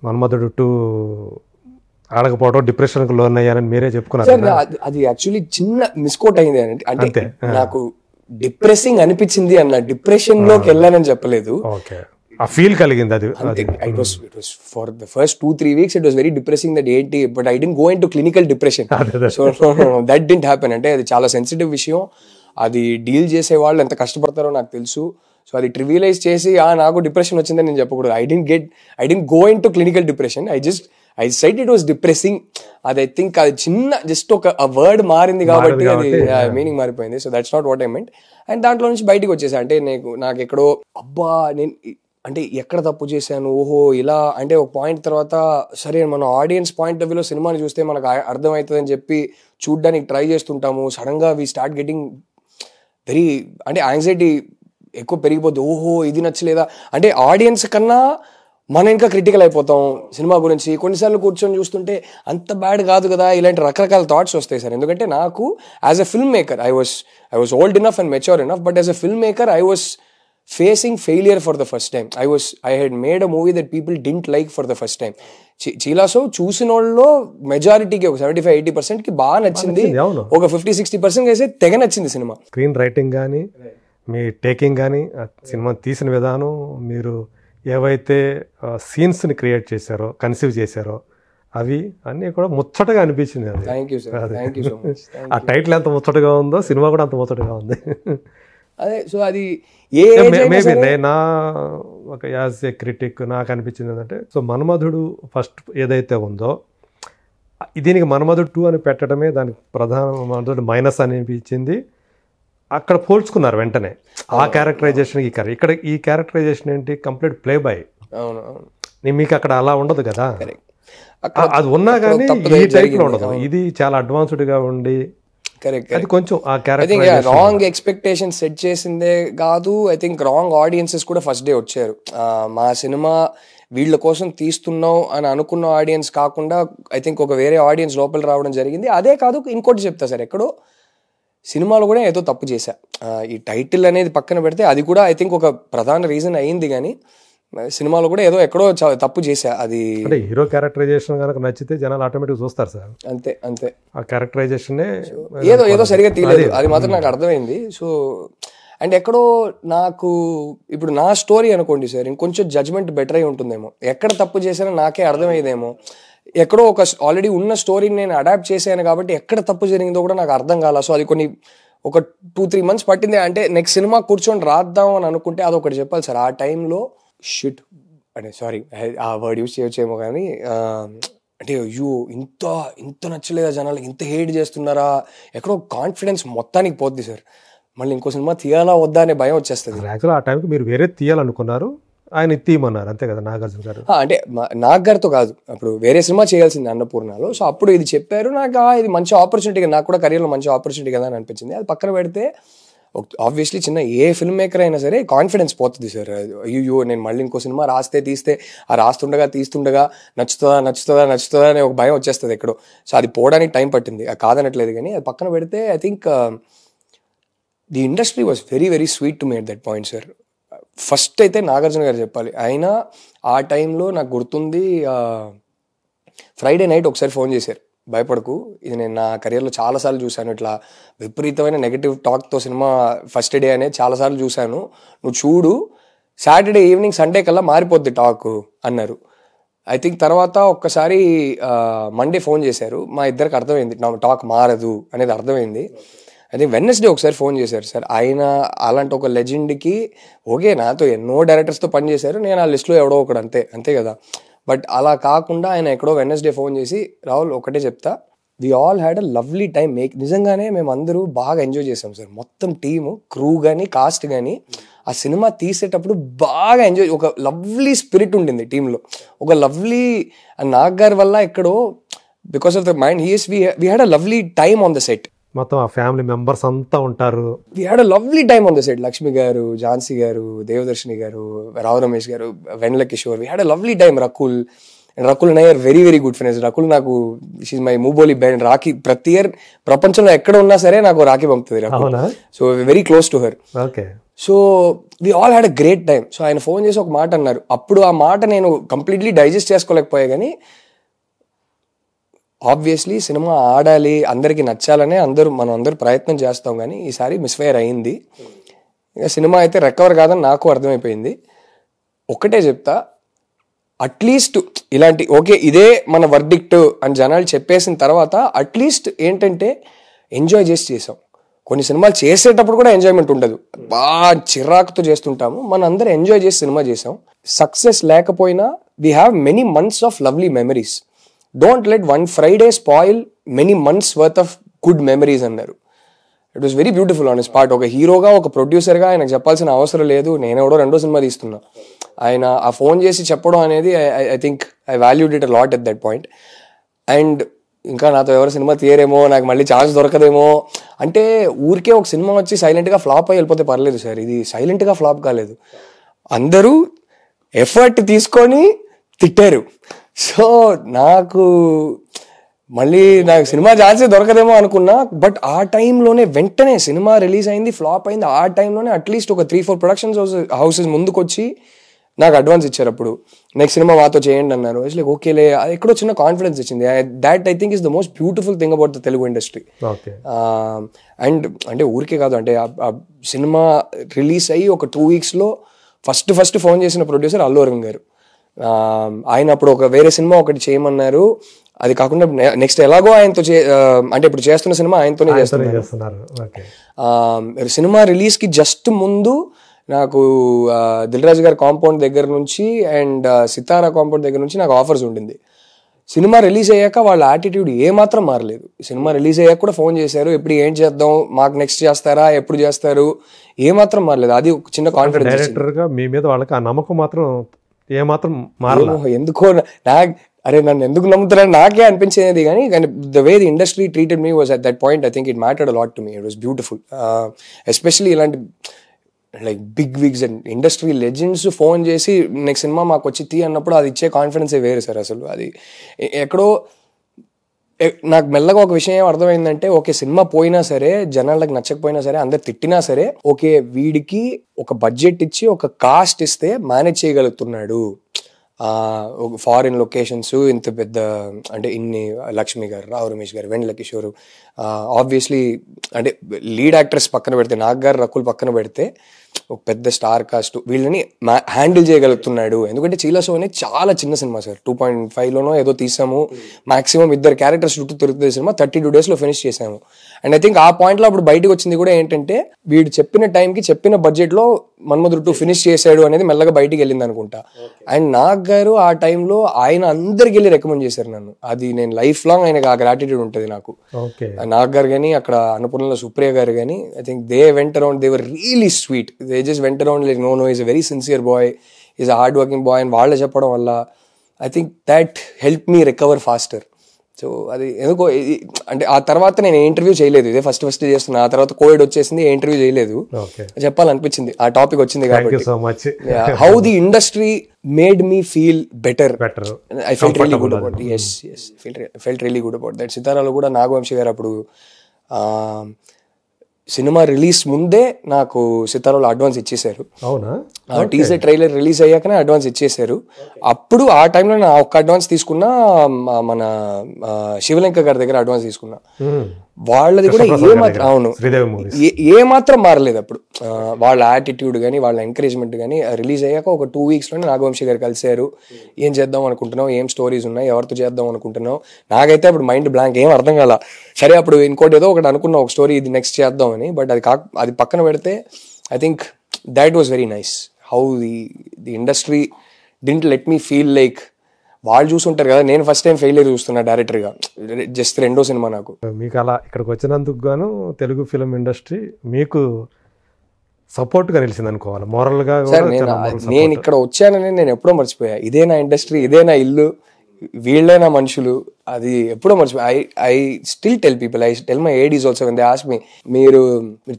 మన్మధుడు 2 ఆడకపోవడం డిప్రెషన్కి లోన్ అయ్యారని మీరే చెప్పుకున్నారు. అది యాక్చువల్లీ చిన్న మిస్కోట్ అయింది అంటే నాకు డిప్రెసింగ్ అనిపించింది అన్న, డిప్రెషన్ లోకి వెళ్ళానని చెప్పలేదు. ఆ ఫీల్ కలిగింది అది. It was for the first 2-3 weeks it was very depressing that ఏంటి, but I didn't go into clinical depression. So that didn't happen. అంటే అది చాలా సెన్సిటివ్ విషయం, అది డీల్ చేసే వాళ్ళు ఎంత కష్టపడతారో నాకు తెలుసు. సో అది ట్రివియలైజ్ చేసి నాకు డిప్రెషన్ వచ్చిందని నేను చెప్పకూడదు. I didn't go into clinical depression. I said it was depressing. అది ఐ థింక్ అది చిన్న జస్ట్ ఒక వర్డ్ మారింది కాబట్టి అది మీనింగ్ మారిపోయింది. So that's not what I meant. And దాంట్లో నుంచి బయటకు వచ్చేసా. అంటే నాకు ఎక్కడో నేను అంటే ఎక్కడ తప్పు చేశాను, ఓహో ఇలా అంటే ఒక పాయింట్ తర్వాత సరే మనం ఆడియన్స్ పాయింట్ ఆఫ్ వ్యూలో సినిమాని చూస్తే మనకు అర్థమవుతుంది అని చెప్పి చూడ్డానికి ట్రై చేస్తుంటాము. సడన్గా వీ స్టార్ట్ గెటింగ్ వెరీ అంటే యాంగ్జైటీ ఎక్కువ పెరిగిపోద్ది. ఓహో ఇది నచ్చలేదా అంటే ఆడియన్స్ కన్నా మనం ఇంకా క్రిటికల్ అయిపోతాం సినిమా గురించి. కొన్నిసార్లు కూర్చొని చూస్తుంటే అంత బ్యాడ్ కాదు కదా, ఇలాంటి రకరకాల థాట్స్ వస్తాయి సార్. ఎందుకంటే నాకు as a film maker I was old enough and mature enough, but as a film maker I was facing failure for the first time. I had made a movie that people didn't like for the first time. చీలాసో చూసిన వాళ్ళలో మెజారిటీకి ఒక 75-80% కి బాగా నచ్చింది, ఒక 50-60% అయితే తెగ నచ్చింది సినిమా. స్క్రీన్ రైటింగ్ కానీ మీ టేకింగ్ కానీ సినిమా తీసిన విధానం, మీరు ఏవైతే సీన్స్ని క్రియేట్ చేశారో కన్సీవ్ చేశారో అవి అన్నీ కూడా ముచ్చటగా అనిపించింది. అది ఆ టైటిల్ ఎంత ముచ్చటగా ఉందో సినిమా కూడా అంత ముచ్చటగా ఉంది. అదే సో అది మేబీ నా ఒక యాజ్ ఏ క్రిటిక్ నాకు అనిపించింది ఏంటంటే, సో మన్మధుడు ఫస్ట్ ఏదైతే ఉందో దీనికి మన్మధుడు 2 అని పెట్టడమే దానికి ప్రధాన మన్మధుడు మైనస్ అనిపించింది. అక్కడ పోల్చుకున్నారు వెంటనే ఆ క్యారెక్టరైజేషన్ ఇక్కడ ఈ క్యారెక్టరైజేషన్ ఏంటి కంప్లీట్ ప్లే బై. మీకు అక్కడ అలా ఉండదు కదా, అది ఉన్నా కానీ ఈ టైప్లో ఉండదు. ఇది చాలా అడ్వాన్స్డ్గా ఉండి అది కొంచెం రాంగ్ ఎక్స్పెక్టేషన్ సెట్ చేసిందే కాదు. ఐ థింక్ రాంగ్ ఆడియన్సెస్ కూడా ఫస్ట్ డే వచ్చారు. మా సినిమా వీళ్ళ కోసం తీస్తున్నాం అని అనుకున్న ఆడియన్స్ కాకుండా ఐ థింక్ ఒక వేరే ఆడియన్స్ లోపల రావడం జరిగింది. అదే కాదు ఇంకోటి చెప్తా సార్, ఎక్కడో సినిమాలో కూడా ఏదో తప్పు చేశా. ఈ టైటిల్ అనేది పక్కన పెడితే అది కూడా ఐ థింక్ ఒక ప్రధాన రీజన్ అయింది, కానీ సినిమాలో కూడా ఏదో ఎక్కడో తప్పు చేశా. అది హీరో క్యారెక్టరైజేషన్ కనుక నచ్చితే జనాలు ఆటోమేటిక్ చూస్తారు సార్. అంతే ఆ క్యారెక్టరైజేషన్ ఏదో సరిగా తీయలేదు, అది మాత్రం నాకు అర్థమైంది. సో అండ్ ఎక్కడో నాకు ఇప్పుడు నా స్టోరీ అనుకోండి సార్, ఇంకొంచెం జడ్జ్మెంట్ బెటర్ అయి ఉంటుందేమో, ఎక్కడ తప్పు చేశానో నాకే అర్థమయ్యేదేమో. ఎక్కడో ఒక ఆల్రెడీ ఉన్న స్టోరీని నేను అడాప్ట్ చేశాను కాబట్టి ఎక్కడ తప్పు జరిగిందో కూడా నాకు అర్థం కాల. సో అది ఒక 2-3 months పట్టింది. అంటే నెక్స్ట్ సినిమా కూర్చొని రాద్దాం అని అనుకుంటే అదొకటి చెప్పాలి సార్, ఆ టైంలో షిట్ అంటే సారీ ఆ వర్డ్ యూజ్ చేయొచ్చేమో కానీ అంటే అయ్యో ఇంత నచ్చలేదా జనాలకి, ఇంత హేట్ చేస్తున్నారా, ఎక్కడో కాన్ఫిడెన్స్ మొత్తానికి పోద్ది సార్. మళ్ళీ ఇంకో సినిమా తీయాలా వద్దా అనే భయం వచ్చేస్తుంది. యాక్చువల్ ఆ టైంకి మీరు వేరే తీయాలనుకున్నారు, ఆయన తీయమన్నారు అంతే కదా నాగార్జున గారు. అంటే నాగారితో కాదు, అప్పుడు వేరే సినిమా చేయాల్సింది అన్నపూర్ణలో. సో అప్పుడు ఇది చెప్పారు నాకు, ఇది మంచి ఆపర్చునిటీ, నాకు కూడా కెరీర్లో మంచి ఆపర్చునిటీ కదా అని అనిపించింది. అది పక్కన పెడితే ఆబ్వియస్లీ చిన్న ఏ ఫిల్మ్ మేకర్ అయినా సరే కాన్ఫిడెన్స్ పోతుంది సార్. అయ్యో నేను మళ్ళీ ఇంకో సినిమా తీస్తే ఆ తీస్తుండగా నచ్చుతుందా అనే ఒక భయం వచ్చేస్తుంది ఎక్కడో. సో అది పోవడానికి టైం పట్టింది, అది కాదనట్లేదు. కానీ అది పక్కన పెడితే I think the industry was very very sweet to me at that point sir. First అయితే నాగార్జున గారు చెప్పాలి. ఆయన ఆ టైంలో నాకు గుర్తుంది, ఫ్రైడే నైట్ ఒకసారి ఫోన్ చేశారు, భయపడకు, ఇది నేను నా కెరియర్లో చాలాసార్లు చూశాను, ఇట్లా విపరీతమైన నెగటివ్ టాక్తో సినిమా ఫస్ట్ డే అనేది చాలాసార్లు చూశాను, నువ్వు చూడు, సాటర్డే ఈవినింగ్ సండే కల్లా మారిపోద్ది టాక్ అన్నారు. ఐ థింక్ తర్వాత ఒక్కసారి మండే ఫోన్ చేశారు, మా ఇద్దరికి అర్థమైంది నా టాక్ మారదు అనేది అర్థమైంది. ఐ థింక్ వెడ్నెస్డే ఒకసారి ఫోన్ చేశారు సార్. ఆయన అలాంటి ఒక లెజెండ్కి ఓకే నాతో ఎన్నో డైరెక్టర్స్తో పనిచేశారు, నేను ఆ లిస్ట్లో ఎవడో ఒకడు అంతే కదా. బట్ అలా కాకుండా ఆయన ఎక్కడో వెడ్నెస్డే ఫోన్ చేసి, రాహుల్ ఒకటే చెప్తా, we all had a lovely time, నిజంగానే మేము అందరూ బాగా ఎంజాయ్ చేసాం సార్, మొత్తం టీము, క్రూ కానీ కాస్ట్ కానీ. ఆ సినిమా తీసేటప్పుడు బాగా ఎంజాయ్, ఒక లవ్లీ స్పిరిట్ ఉండింది టీంలో, ఒక లవ్లీ నాగ్ గారి వల్ల ఎక్కడో బికాస్ ఆఫ్ ద మైండ్ హీస్ we had a lovely time on the set. మొత్తం ఆ ఫ్యామిలీ మెంబర్స్ అంతా ఉంటారు. We had a lovely time on the set. Lakshmi గారు, ఝాన్సీ గారు, దేవదర్శిని గారు, రావు రమేష్ గారు, Vennela Kishore, we had a lovely time. Rakul, and Rakul and I are very very good friends. Rakul నాకు she's my మూబోలి బెండ్. రాఖీ ప్రతి ఇయర్ ప్రపంచంలో ఎక్కడ ఉన్నా సరే నాకు రాఖీ పంపుతుంది Rakul. So very close to her. So we all had a great time. So ఆయన ఫోన్ చేసి ఒక మాట అన్నారు. అప్పుడు ఆ మాట నేను కంప్లీట్లీ డైజెస్ట్ చేసుకోలేకపోయా, కానీ ఆబ్వియస్లీ సినిమా ఆడాలి, అందరికీ నచ్చాలనే మనం అందరూ ప్రయత్నం చేస్తాం, కానీ ఈసారి మిస్ఫైర్ అయింది. ఇక సినిమా అయితే రికవర్ కాదని నాకు అర్థమైపోయింది. ఒక్కటే చెప్తా, అట్లీస్ట్ ఇలాంటి ఓకే ఇదే మన వర్డిక్ట్ అని జనాలు చెప్పేసిన తర్వాత అట్లీస్ట్ ఏంటంటే ఎంజాయ్ చేసాం. కొన్ని సినిమాలు చేసేటప్పుడు కూడా ఎంజాయ్మెంట్ ఉండదు, బాగా చిరాకుతో చేస్తుంటాము. మన అందరూ ఎంజాయ్ చేసి సినిమా చేసాం. సక్సెస్ లేకపోయినా we have many months of lovely memories. Don't let one Friday spoil many months worth of good memories అన్నారు. It was very beautiful on his part. ఒక హీరోగా, ఒక ప్రొడ్యూసర్గా ఆయనకు చెప్పాల్సిన అవసరం లేదు. నేను ఎవడో 2వ సినిమా తీస్తున్నా, ఆయన ఆ ఫోన్ చేసి చెప్పడం అనేది I think I valued it a lot at that point. And ఇంకా నాతో ఎవరు సినిమా తీయరేమో, నాకు మళ్ళీ ఛాన్స్ దొరకదేమో అంటే ఊరికే ఒక సినిమా వచ్చి సైలెంట్గా ఫ్లాప్ అయ్యి వెళ్ళిపోతే పర్లేదు సార్. ఇది సైలెంట్గా ఫ్లాప్ కాలేదు, అందరూ ఎఫర్ట్ తీసుకొని తిట్టారు. సో నాకు సినిమా ఛాన్సే దొరకదేమో అనుకున్నా. బట్ ఆ టైంలోనే వెంటనే సినిమా రిలీజ్ అయింది, ఫ్లాప్ అయింది. ఆ టైంలోనే అట్లీస్ట్ ఒక 3-4 ప్రొడక్షన్స్ హౌసెస్ ముందుకు వచ్చి నాకు అడ్వాన్స్ ఇచ్చారు. అప్పుడు నెక్స్ట్ సినిమా మాతో చేయండి అన్నారు. లైక్ ఓకేలే, ఎక్కడో చిన్న కాన్ఫిడెన్స్ ఇచ్చింది. That I think is the most beautiful thing about the Telugu industry. And అంటే ఊరికే కాదు, అంటే ఆ సినిమా రిలీజ్ అయ్యి ఒక 2 weeksలో ఫస్ట్ ఫోన్ చేసిన ప్రొడ్యూసర్ అల్లు అరవింద్ గారు. ఆయన అప్పుడు ఒక వేరే సినిమా ఒకటి చేయమన్నారు. అది కాకుండా నెక్స్ట్ ఎలాగో ఆయనతో అంటే ఇప్పుడు చేస్తున్న సినిమా ఆయనతోనే చేస్తున్నారు. సినిమా రిలీజ్కి జస్ట్ ముందు నాకు దిల్ రాజు గారి కాంపౌండ్ దగ్గర నుంచి అండ్ సితారా కాంపౌండ్ దగ్గర నుంచి నాకు ఆఫర్స్ ఉండింది. సినిమా రిలీజ్ అయ్యాక వాళ్ళ యాటిట్యూడ్ ఏమాత్రం మారలేదు. సినిమా రిలీజ్ అయ్యాక కూడా ఫోన్ చేశారు, ఎప్పుడు ఏం చేద్దాం, మాకు నెక్స్ట్ చేస్తారా, ఎప్పుడు చేస్తారు, ఏమాత్రం మారలేదు. అది ఒక చిన్న కాన్ఫిడెన్స్. డైరెక్టర్గా మీ మీద వాళ్ళకి ఆ నమ్మకం మాత్రం ఏమాత్రం మారలేదు. ఎందుకో నన్ను ఎందుకు నమ్ముతున్నారని నాకే అనిపించేది, కానీ the way the industry treated me was at that point I think it mattered a lot to me. It was beautiful. Especially ఇలాంటి like big wigs and industry legends phone చేసి నెక్స్ట్ సినిమా మాకు వచ్చి తీ అన్నప్పుడు అది ఇచ్చే కాన్ఫిడెన్సే వేరు sir. అసలు అది ఎక్కడో నాకు మెల్లగా ఒక విషయం ఏం అర్థమైందంటే, ఓకే సినిమా పోయినా సరే, జనాలకు నచ్చకపోయినా సరే, అందరు తిట్టినా సరే, ఓకే వీడికి ఒక బడ్జెట్ ఇచ్చి ఒక కాస్ట్ ఇస్తే మేనేజ్ చేయగలుగుతున్నాడు. ఫారిన్ లొకేషన్స్ ఇంత పెద్ద, అంటే ఇన్ని లక్ష్మి గారు, రావు రమేష్ గారు, వెంకట కిషోర్, ఆబ్వియస్లీ అంటే లీడ్ యాక్టర్స్ పక్కన పెడితే, నాగ్ గారు, రకుల్ పక్కన పెడితే ఒక పెద్ద స్టార్ కాస్ట్, వీళ్ళని హ్యాండిల్ చేయగలుగుతున్నాడు. ఎందుకంటే చీలసో అనేది చాలా చిన్న సినిమా సార్. 2.5లోనో ఏదో తీసాము, మాక్సిమం 2 క్యారెక్టర్స్ చుట్టూ తిరుగుతుంది సినిమా. 32 daysలో ఫినిష్ చేసాము. అండ్ ఐ థింక్ ఆ పాయింట్లో అప్పుడు బయటకు వచ్చింది కూడా ఏంటంటే, వీడు చెప్పిన టైంకి చెప్పిన బడ్జెట్లో మన్మధుడు 2 ఫినిష్ చేశాడు అనేది మెల్లగా బయటికి వెళ్ళింది అనుకుంటా. అండ్ నాగ్ గారు ఆ టైంలో ఆయన అందరికి వెళ్ళి రికమెండ్ చేశారు నన్ను. అది నేను లైఫ్ లాంగ్ ఆయనకు ఆ గ్రాటిట్యూడ్ ఉంటుంది నాకు. నాగ్ గారు కానీ, అక్కడ అన్నపూర్ణలో సుప్రియ గారు కానీ, I think they went around, they were really sweet. They just went around like no is a very sincere boy, is a hard working boy అని వాళ్ళే చెప్పడం వల్ల I think that help me recover faster. So అది ఎందుకో అంటే ఆ తర్వాత నేను ఇంటర్వ్యూ చేయలేదు, ఇదే ఫస్ట్ చేస్తున్నా. ఆ తర్వాత కోవిడ్ వచ్చేసింది, ఇంటర్వ్యూ చేయలేదు. చెప్పాలనిపించింది ఆ టాపిక్ వచ్చింది కాబట్టి. How the industry made me feel better. I felt really good about. Felt really good about that. సితారాలో కూడా నాగవంశీ గారు అప్పుడు సినిమా రిలీజ్ ముందే నాకు సితారాలో అడ్వాన్స్ ఇచ్చేసారు. టీజర్ ట్రైలర్ రిలీజ్ అయ్యాకనే అడ్వాన్స్ ఇచ్చేసారు. అప్పుడు ఆ టైంలో నా ఒక్క అడ్వాన్స్ తీసుకున్నా, మన శివలంక గారి దగ్గర అడ్వాన్స్ తీసుకున్నా. వాళ్ళది కూడా ఏమాత్రం మారలేదు అప్పుడు. వాళ్ళ యాటిట్యూడ్ కానీ, వాళ్ళ ఎంకరేజ్మెంట్ కానీ. రిలీజ్ అయ్యాక ఒక 2 weeksలోనే నాగవంశీ గారు కలిశారు. ఏం చేద్దాం అనుకుంటున్నావు, ఏం స్టోరీస్ ఉన్నాయి, ఎవరితో చేద్దాం అనుకుంటున్నావు. నాకైతే అప్పుడు మైండ్ బ్లాంక్, ఏం అర్థం కాల. సరే అప్పుడు ఇంకోటి ఏదో ఒకటి అనుకున్నా, ఒక స్టోరీ ఇది నెక్స్ట్ చేద్దాం అని. బట్ అది పక్కన పెడితే I think that was very nice. How the industry didn't let me feel like వాళ్ళు చూసుంటారు కదా, నేను ఫస్ట్ టైం ఫెయిలియర్ చూస్తున్నా డైరెక్టర్గా, జస్ట్ 2వ సినిమా నాకు. మీకు అలా ఇక్కడికి వచ్చినందుకు గాను తెలుగు ఫిలిం ఇండస్ట్రీ మీకు సపోర్ట్గా నిలిచింది అనుకోవాలి, మోరల్గా. సార్ నేను ఇక్కడ వచ్చానని నేను ఎప్పుడో మర్చిపోయా. ఇదే నా ఇండస్ట్రీ, ఇదే నా ఇల్లు, వీళ్ళైనా మనుషులు, అది ఎప్పుడో మర్చిపోయి. I still tell people, I tell my ADs also when they ask me, మీరు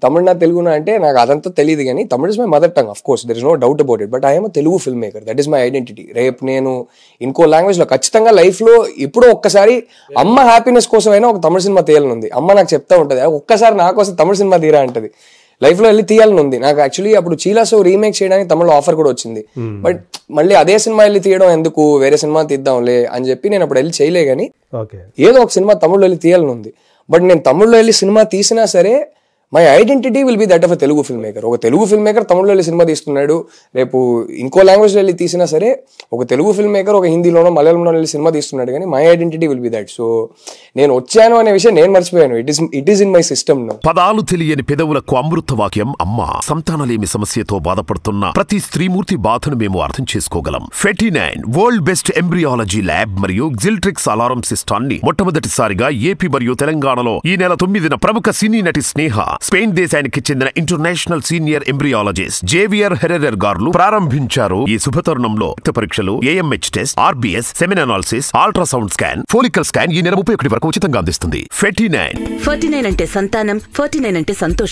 తమిళనా తెలుగునా అంటే నాకు అదంతా తెలియదు, కానీ Tamil is my mother tongue, of course there is no doubt about it, but I'm Telugu film maker, that is my identity. రేపు నేను ఇంకో లాంగ్వేజ్ లో ఖచ్చితంగా లైఫ్ లో ఎప్పుడో ఒక్కసారి అమ్మ హ్యాపీనెస్ కోసం అయినా ఒక తమిళ సినిమా తీయాలని ఉంది. అమ్మ నాకు చెప్తా ఉంటది, ఒక్కసారి నా కోసం తమిళ సినిమా తీరా అంటది. లైఫ్ లో వెళ్ళి తీయాలని ఉంది నాకు. యాక్చువల్లీ అప్పుడు చీలాసో రీమేక్ చేయడానికి తమిళ ఆఫర్ కూడా వచ్చింది, బట్ మళ్ళీ అదే సినిమా వెళ్ళి తీయడం ఎందుకు, వేరే సినిమా తీద్దాంలే అని చెప్పి నేను అప్పుడు వెళ్ళి చేయలే. కానీ ఏదో ఒక సినిమా తమిళ్లో వెళ్ళి తీయాలని ఉంది. బట్ నేను తమిళ్లో వెళ్ళి సినిమా తీసినా సరే my identity will be that of a Telugu film maker. ఒక తెలుగు ఫిల్మ్ మేకర్ తమిళ్లో వెళ్ళి సినిమా తీస్తున్నాడు, రేపు ఇంకో లాంగ్వేజ్లో వెళ్ళి తీసినా సరే ఒక తెలుగు ఫిల్మ్ మేకర్ ఒక హిందీలోనో మలయాళంలో వెళ్ళి సినిమా తీస్తున్నాడు, కానీ my identity will be that. So నేను వచ్చాను అనే విషయం నేను మర్చిపోయాను. It is in my system now. పదాలు తెలియని పెదవులకు అమృత వాక్యం అమ్మ. సంతానలేమి సమస్యతో బాధపడుతున్న ప్రతి స్త్రీమూర్తి బాధను మేము అర్థం చేసుకోగలం. 49 వరల్డ్ బెస్ట్ ఎంబ్రియాలజీ ల్యాబ్ మరియు జిల్ట్రిక్స్ అలారం సిస్టాన్ని మొట్టమొదటిసారిగా ఏపీ మరియు తెలంగాణలో ఈ నెల 9న ప్రముఖ సినీ నటి స్నేహ, స్పెయిన్ దేశానికి చెందిన international senior embryologist Javier Herrera గారు ప్రారంభించారు. ఈ శుభతరుణంలో రక్త పరీక్షలు, AMH test, RBS, semen analysis, ultrasound scan, follicle scan ఈ నెల 31 వరకు ఉచితంగా అందిస్తుంది. 49 అంటే సంతానం, 49 అంటే సంతోషం.